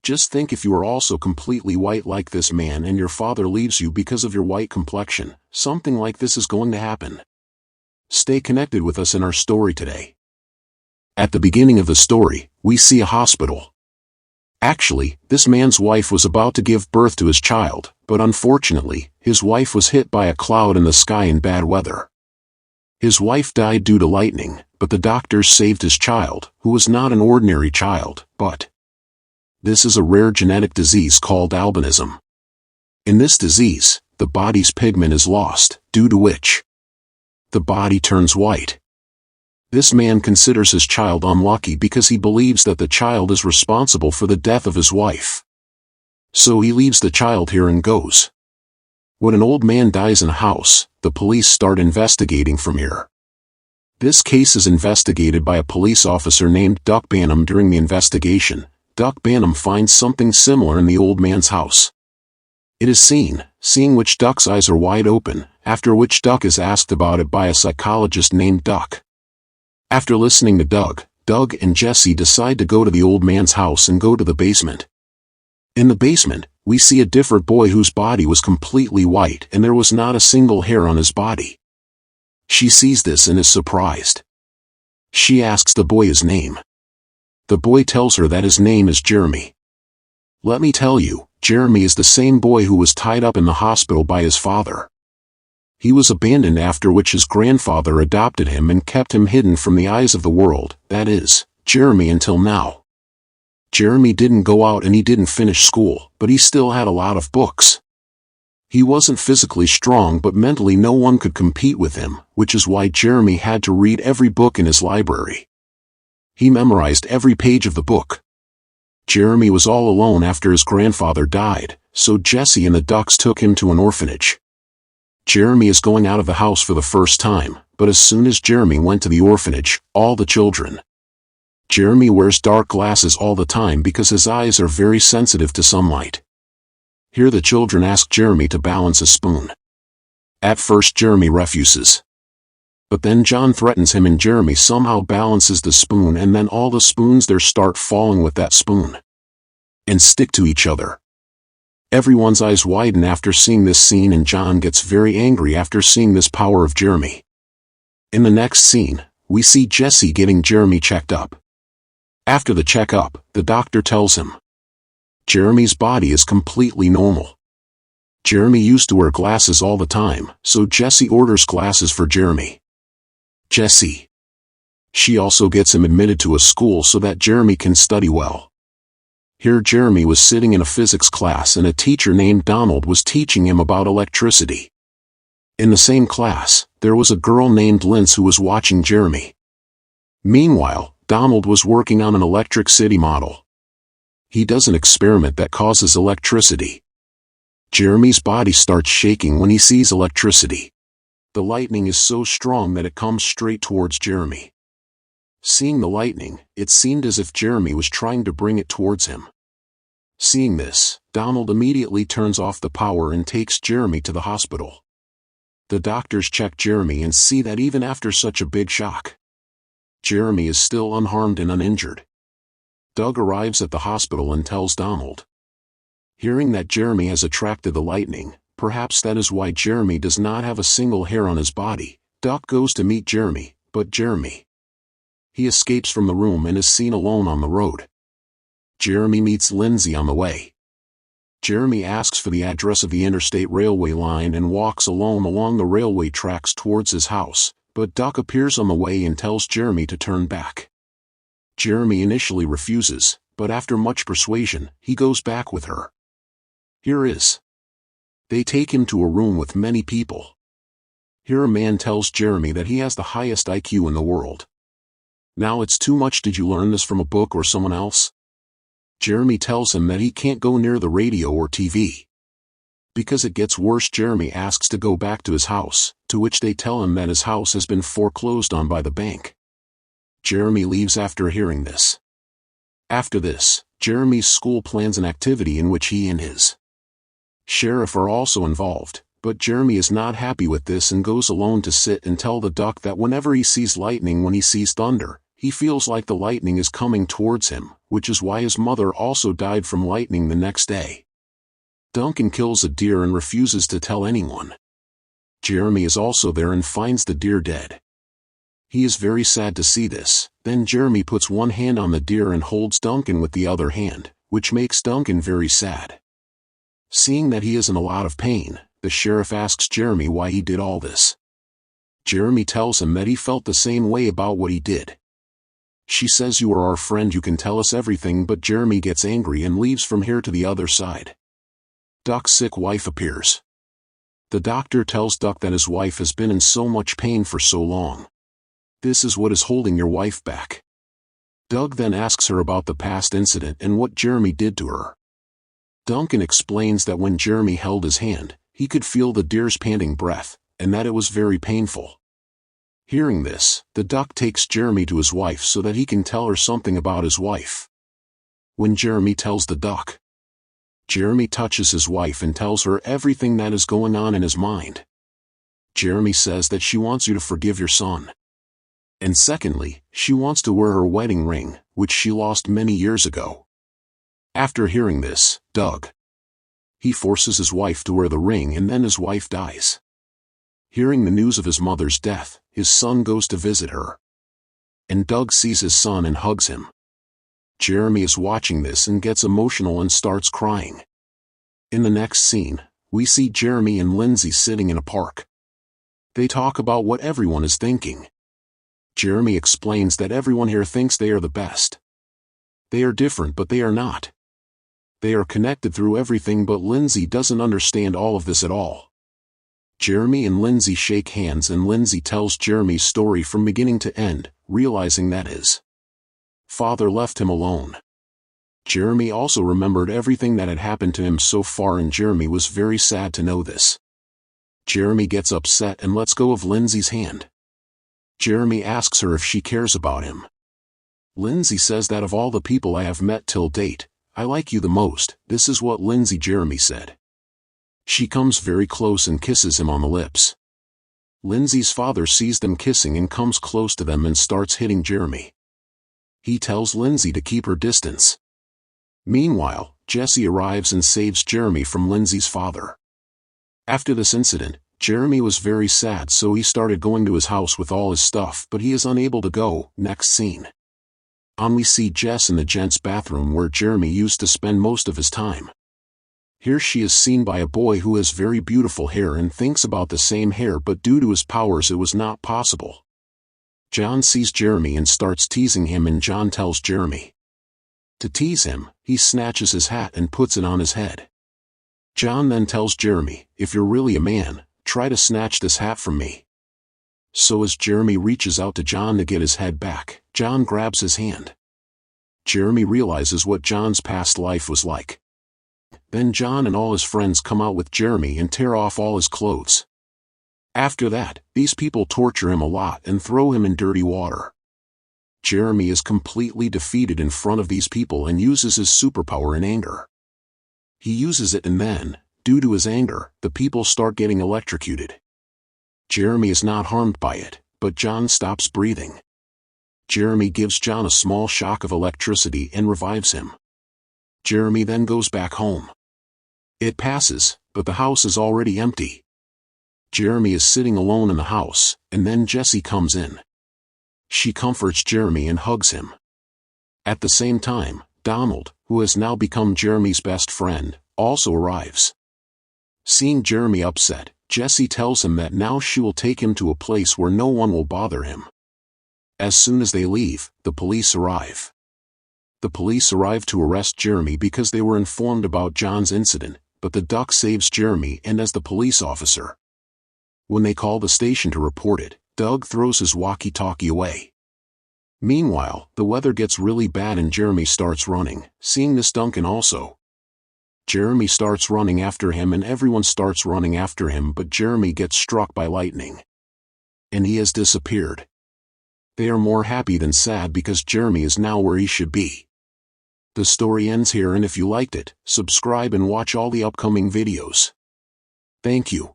Just think if you are also completely white like this man and your father leaves you because of your white complexion, something like this is going to happen. Stay connected with us in our story today. At the beginning of the story, we see a hospital. Actually, this man's wife was about to give birth to his child, but unfortunately, his wife was hit by a cloud in the sky in bad weather. His wife died due to lightning, but the doctors saved his child, who was not an ordinary child, but this is a rare genetic disease called albinism. In this disease, the body's pigment is lost, due to which the body turns white. This man considers his child unlucky because he believes that the child is responsible for the death of his wife. So he leaves the child here and goes. When an old man dies in a house, the police start investigating from here. This case is investigated by a police officer named Duck Bantam. During the investigation, Duck Bantam finds something similar in the old man's house. It is seeing which Duck's eyes are wide open, after which Duck is asked about it by a psychologist named Duck. After listening to Doug and Jesse decide to go to the old man's house and go to the basement. In the basement, we see a different boy whose body was completely white and there was not a single hair on his body. She sees this and is surprised. She asks the boy his name. The boy tells her that his name is Jeremy. Let me tell you, Jeremy is the same boy who was tied up in the hospital by his father. He was abandoned, after which his grandfather adopted him and kept him hidden from the eyes of the world, that is, Jeremy, until now. Jeremy didn't go out and he didn't finish school, but he still had a lot of books. He wasn't physically strong, but mentally no one could compete with him, which is why Jeremy had to read every book in his library. He memorized every page of the book. Jeremy was all alone after his grandfather died, so Jesse and the Ducks took him to an orphanage. Jeremy is going out of the house for the first time, but as soon as Jeremy went to the orphanage, all the children. Jeremy wears dark glasses all the time because his eyes are very sensitive to sunlight. Here the children ask Jeremy to balance a spoon. At first Jeremy refuses. But then John threatens him and Jeremy somehow balances the spoon, and then all the spoons there start falling with that spoon and stick to each other. Everyone's eyes widen after seeing this scene, and John gets very angry after seeing this power of Jeremy. In the next scene, we see Jesse getting Jeremy checked up. After the checkup, the doctor tells him Jeremy's body is completely normal. Jeremy used to wear glasses all the time, so Jesse orders glasses for Jeremy. She also gets him admitted to a school so that Jeremy can study well. Here Jeremy was sitting in a physics class and a teacher named Donald was teaching him about electricity. In the same class, there was a girl named Linz who was watching Jeremy. Meanwhile, Donald was working on an electric city model. He does an experiment that causes electricity. Jeremy's body starts shaking when he sees electricity. The lightning is so strong that it comes straight towards Jeremy. Seeing the lightning, it seemed as if Jeremy was trying to bring it towards him. Seeing this, Donald immediately turns off the power and takes Jeremy to the hospital. The doctors check Jeremy and see that even after such a big shock, Jeremy is still unharmed and uninjured. Doug arrives at the hospital and tells Donald. Hearing that Jeremy has attracted the lightning, perhaps that is why Jeremy does not have a single hair on his body, Doc goes to meet Jeremy, but he escapes from the room and is seen alone on the road. Jeremy meets Lindsay on the way. Jeremy asks for the address of the interstate railway line and walks alone along the railway tracks towards his house, but Doc appears on the way and tells Jeremy to turn back. Jeremy initially refuses, but after much persuasion, he goes back with her. They take him to a room with many people. Here a man tells Jeremy that he has the highest IQ in the world. Now it's too much. Did you learn this from a book or someone else? Jeremy tells him that he can't go near the radio or TV. Because it gets worse, Jeremy asks to go back to his house, to which they tell him that his house has been foreclosed on by the bank. Jeremy leaves after hearing this. After this, Jeremy's school plans an activity in which he and his sheriff are also involved, but Jeremy is not happy with this and goes alone to sit and tell the Duck that whenever he sees lightning, when he sees thunder, he feels like the lightning is coming towards him, which is why his mother also died from lightning the next day. Duncan kills a deer and refuses to tell anyone. Jeremy is also there and finds the deer dead. He is very sad to see this. Then Jeremy puts one hand on the deer and holds Duncan with the other hand, which makes Duncan very sad. Seeing that he is in a lot of pain, the sheriff asks Jeremy why he did all this. Jeremy tells him that he felt the same way about what he did. She says, "You are our friend, you can tell us everything," but Jeremy gets angry and leaves from here to the other side. Duck's sick wife appears. The doctor tells Duck that his wife has been in so much pain for so long. This is what is holding your wife back. Doug then asks her about the past incident and what Jeremy did to her. Duncan explains that when Jeremy held his hand, he could feel the deer's panting breath, and that it was very painful. Hearing this, the duck takes Jeremy to his wife so that he can tell her something about his wife. When Jeremy tells the duck, Jeremy touches his wife and tells her everything that is going on in his mind. Jeremy says that she wants you to forgive your son. And secondly, she wants to wear her wedding ring, which she lost many years ago. After hearing this, Doug, he forces his wife to wear the ring, and then his wife dies. Hearing the news of his mother's death, his son goes to visit her. And Doug sees his son and hugs him. Jeremy is watching this and gets emotional and starts crying. In the next scene, we see Jeremy and Lindsay sitting in a park. They talk about what everyone is thinking. Jeremy explains that everyone here thinks they are the best. They are different, but they are not. They are connected through everything, but Lindsay doesn't understand all of this at all. Jeremy and Lindsay shake hands and Lindsay tells Jeremy's story from beginning to end, realizing that his father left him alone. Jeremy also remembered everything that had happened to him so far, and Jeremy was very sad to know this. Jeremy gets upset and lets go of Lindsay's hand. Jeremy asks her if she cares about him. Lindsay says that of all the people I have met till date, I like you the most. This is what Jeremy said. She comes very close and kisses him on the lips. Lindsay's father sees them kissing and comes close to them and starts hitting Jeremy. He tells Lindsay to keep her distance. Meanwhile, Jesse arrives and saves Jeremy from Lindsay's father. After this incident, Jeremy was very sad, so he started going to his house with all his stuff, but he is unable to go. Next scene. We see Jess in the gents' bathroom where Jeremy used to spend most of his time. Here she is seen by a boy who has very beautiful hair and thinks about the same hair, but due to his powers it was not possible. John sees Jeremy and starts teasing him, and John tells Jeremy to tease him. He snatches his hat and puts it on his head. John then tells Jeremy, "If you're really a man, try to snatch this hat from me." So as Jeremy reaches out to John to get his head back, John grabs his hand. Jeremy realizes what John's past life was like. Then John and all his friends come out with Jeremy and tear off all his clothes. After that, these people torture him a lot and throw him in dirty water. Jeremy is completely defeated in front of these people and uses his superpower in anger. He uses it, and then, due to his anger, the people start getting electrocuted. Jeremy is not harmed by it, but John stops breathing. Jeremy gives John a small shock of electricity and revives him. Jeremy then goes back home. It passes, but the house is already empty. Jeremy is sitting alone in the house, and then Jessie comes in. She comforts Jeremy and hugs him. At the same time, Donald, who has now become Jeremy's best friend, also arrives. Seeing Jeremy upset, Jessie tells him that now she will take him to a place where no one will bother him. As soon as they leave, the police arrive. The police arrive to arrest Jeremy because they were informed about John's incident, but the duck saves Jeremy and as the police officer. When they call the station to report it, Doug throws his walkie-talkie away. Meanwhile, the weather gets really bad and Jeremy starts running. Seeing this, Duncan also. Jeremy starts running after him and everyone starts running after him, but Jeremy gets struck by lightning. And he has disappeared. They are more happy than sad because Jeremy is now where he should be. The story ends here, and if you liked it, subscribe and watch all the upcoming videos. Thank you.